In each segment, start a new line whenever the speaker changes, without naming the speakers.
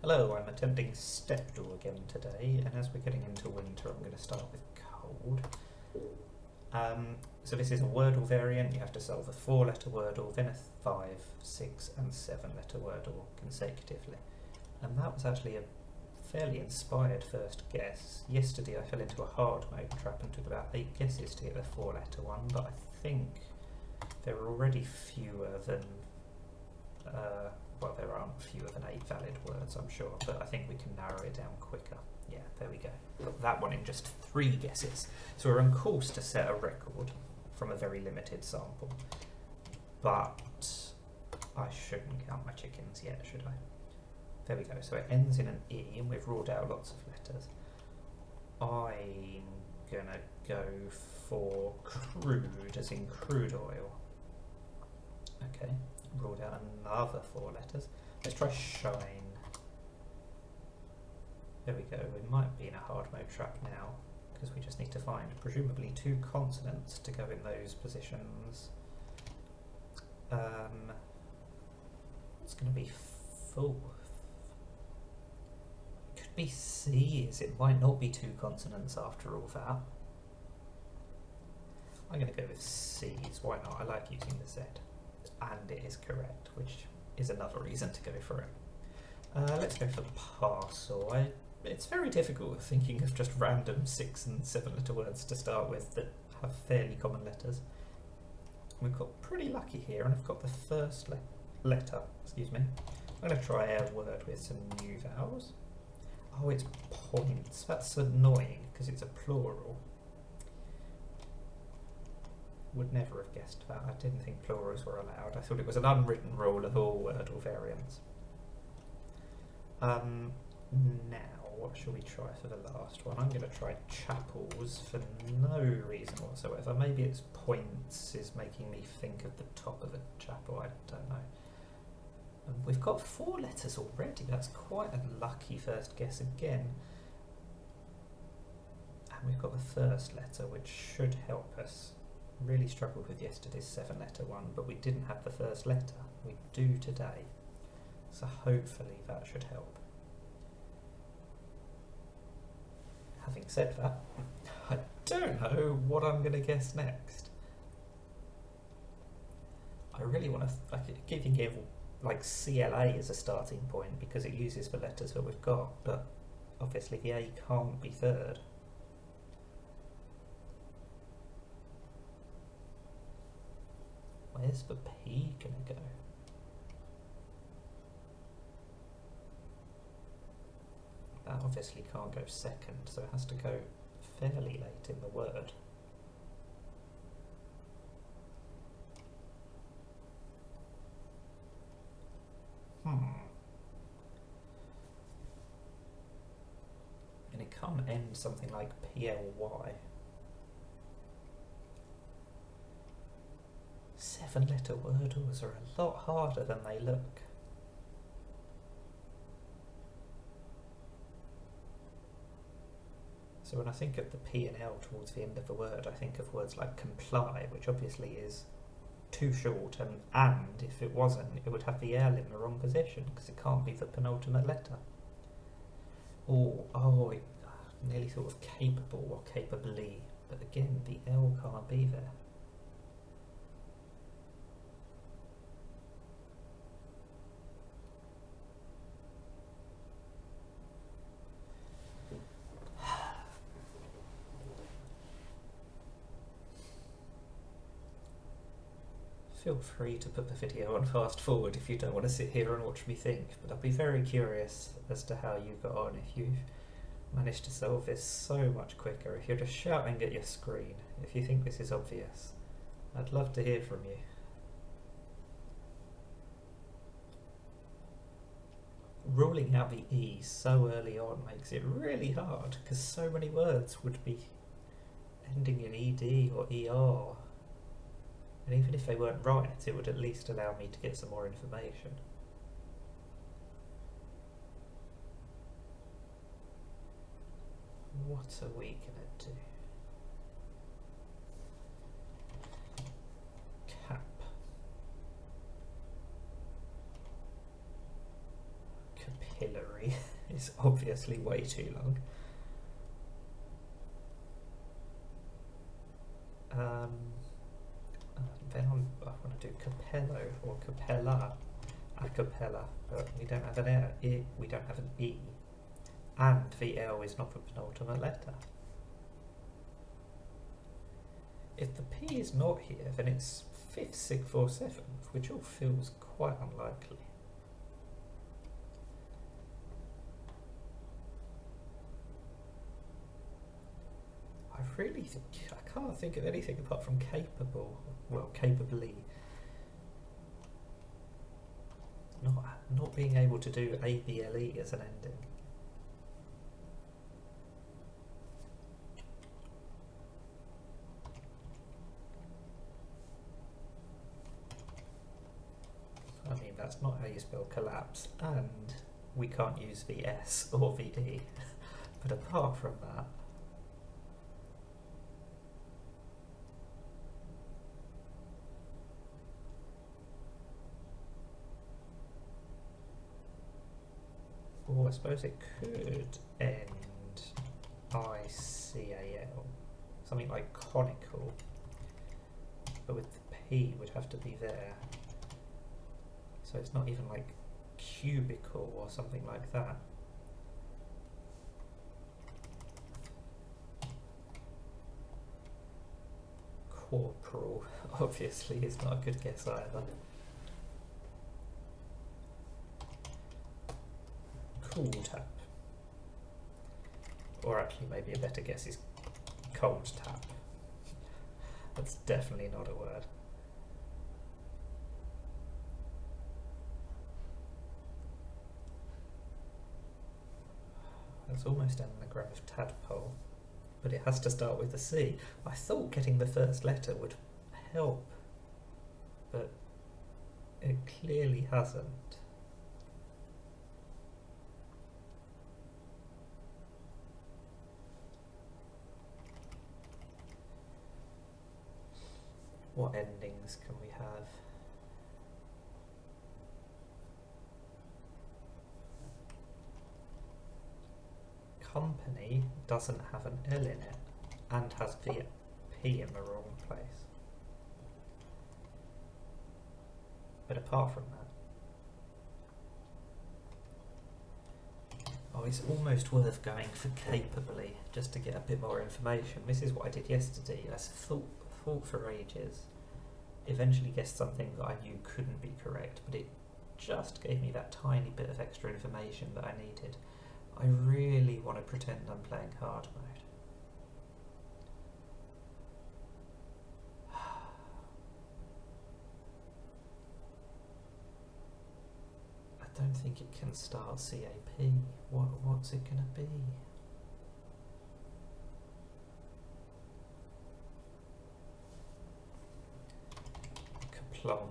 Hello, I'm attempting Stepdle again today, and as we're getting into winter, I'm going to start with cold. So this is a Wordle variant. You have to solve a 4-letter Wordle, then a 5, 6 and 7-letter Wordle consecutively. And that was actually a fairly inspired first guess. Yesterday I fell into a hard mode trap and took about 8 guesses to get the 4-letter one, but I think there are already fewer than well, there aren't fewer than 8 valid words, I'm sure, but I think we can narrow it down quicker. Yeah, there we go. Got that one in just 3 guesses. So we're on course to set a record from a very limited sample. But I shouldn't count my chickens yet, should I? There we go. So it ends in an E, and we've ruled out lots of letters. I'm gonna go for crude, as in crude oil. Okay. Ruled out another 4 letters. Let's try shine. There we go. We might be in a hard mode trap now because we just need to find presumably 2 consonants to go in those positions. It's going to be fourth. It could be C's. It might not be 2 consonants after all that. I'm going to go with C's. Why not? I like using the Z. And it is correct, which is another reason to go for it. Let's go for parcel. It's very difficult thinking of just random 6 and 7-letter words to start with that have fairly common letters. We've got pretty lucky here, and I've got the first letter. Excuse me. I'm going to try a word with some new vowels. Oh, it's points. That's annoying because it's a plural. Would never have guessed that. I didn't think plurals were allowed. I thought it was an unwritten rule of all Wordle variants. Now, what shall we try for the last one? I'm going to try chapels for no reason whatsoever. Maybe it's points is making me think of the top of a chapel. I don't know. And we've got 4 letters already. That's quite a lucky first guess again. And we've got the first letter, which should help us. Really struggled with yesterday's 7-letter one, but we didn't have the first letter. We do today, so hopefully that should help. Having said that, I don't know what I'm going to guess next. I really want to. I could even give like CLA as a starting point because it uses the letters that we've got, but obviously the A can't be third. Where's the P gonna go? That obviously can't go second, so it has to go fairly late in the word. And it can't end something like PLY. 7-letter Wordles are a lot harder than they look. So when I think of the P and L towards the end of the word, I think of words like comply, which obviously is too short, and if it wasn't, it would have the L in the wrong position, because it can't be the penultimate letter. It nearly thought of capable or capably, but again, the L can't be there. Feel free to put the video on fast forward if you don't want to sit here and watch me think, but I'd be very curious as to how you got on if you've managed to solve this so much quicker, if you're just shouting at your screen, if you think this is obvious. I'd love to hear from you. Ruling out the E so early on makes it really hard, because so many words would be ending in ED or ER. And even if they weren't right, it would at least allow me to get some more information. What are we gonna do? Cap. Capillary. is obviously way too long. Then I want to do capello or capella, a cappella, but we don't have an E, we don't have an E, and the L is not the penultimate letter. If the P is not here, then it's 5th, 6th or 7th, which all feels quite unlikely. I can't think of anything apart from capable. Well, capably. Not being able to do ABLE as an ending. I mean, that's not how you spell collapse, and we can't use the S or the E. But apart from that, oh, I suppose it could end ICAL, something like conical, but with the P would have to be there. So it's not even like cubical or something like that. Corporal, obviously, is not a good guess either. Cool tap. Or actually maybe a better guess is cold tap. That's definitely not a word. That's almost an anagram of tadpole, but it has to start with a C. I thought getting the first letter would help, but it clearly hasn't. What endings can we have? Company doesn't have an L in it and has the P in the wrong place. But apart from that, oh, it's almost worth going for capably just to get a bit more information. This is what I did yesterday. I thought for ages. Eventually guessed something that I knew couldn't be correct, but it just gave me that tiny bit of extra information that I needed. I really want to pretend I'm playing hard mode. I don't think it can start CAP. What's it going to be? Plum,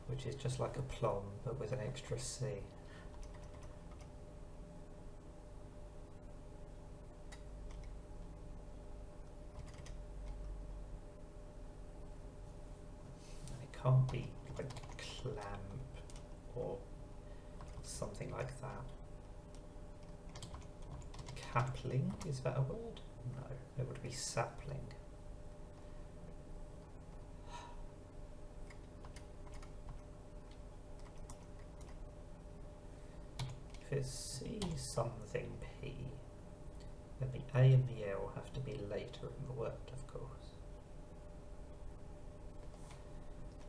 which is just like a plum but with an extra C. And it can't be like clamp or something like that. Capling, is that a word? No, it would be sapling. If it's C something P, then the A and the L have to be later in the word, of course.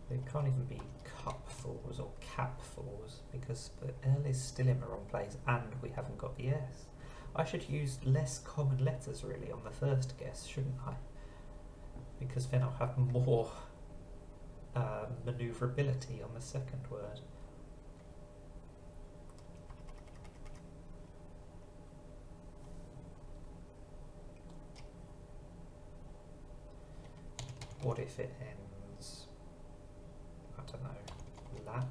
It can't even be cupfuls or capfuls because the L is still in the wrong place and we haven't got the S. I should use less common letters really on the first guess, shouldn't I? Because then I'll have more manoeuvrability on the second word. What if it ends, I don't know, lap?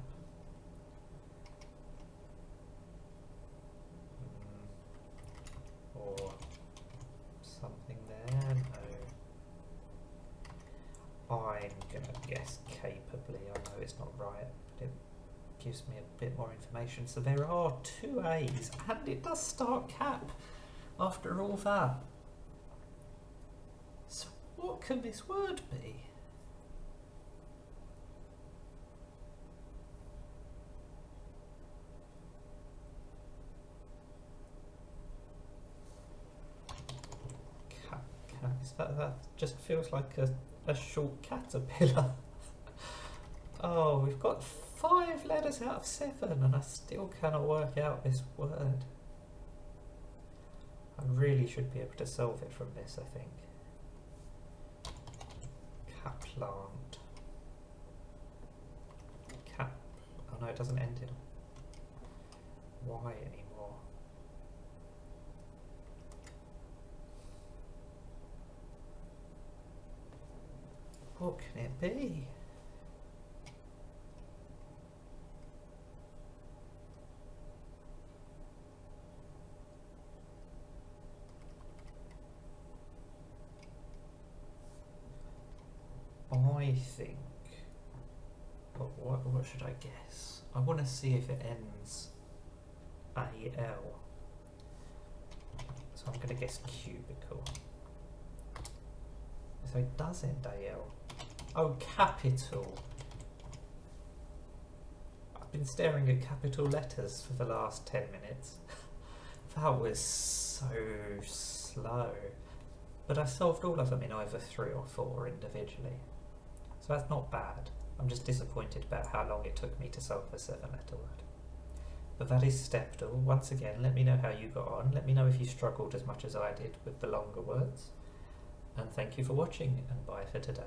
Or something there? No. I'm going to guess capably. I know it's not right, but it gives me a bit more information. So there are 2 A's, and it does start cap after all that. So what can this word be? That just feels like a short caterpillar. Oh, we've got 5 letters out of 7 and I still cannot work out this word. I really should be able to solve it from this, I think. Caplant. Oh no, it doesn't end in Y anymore. What can it be? I think, but what should I guess? I want to see if it ends AL. So I'm going to guess cubicle. So it does end AL. Oh, capital. I've been staring at capital letters for the last 10 minutes. That was so slow. But I solved all of them in either 3 or 4 individually. So that's not bad. I'm just disappointed about how long it took me to solve a 7-letter word. But that is Stepdle. Once again, let me know how you got on. Let me know if you struggled as much as I did with the longer words. And thank you for watching, and bye for today.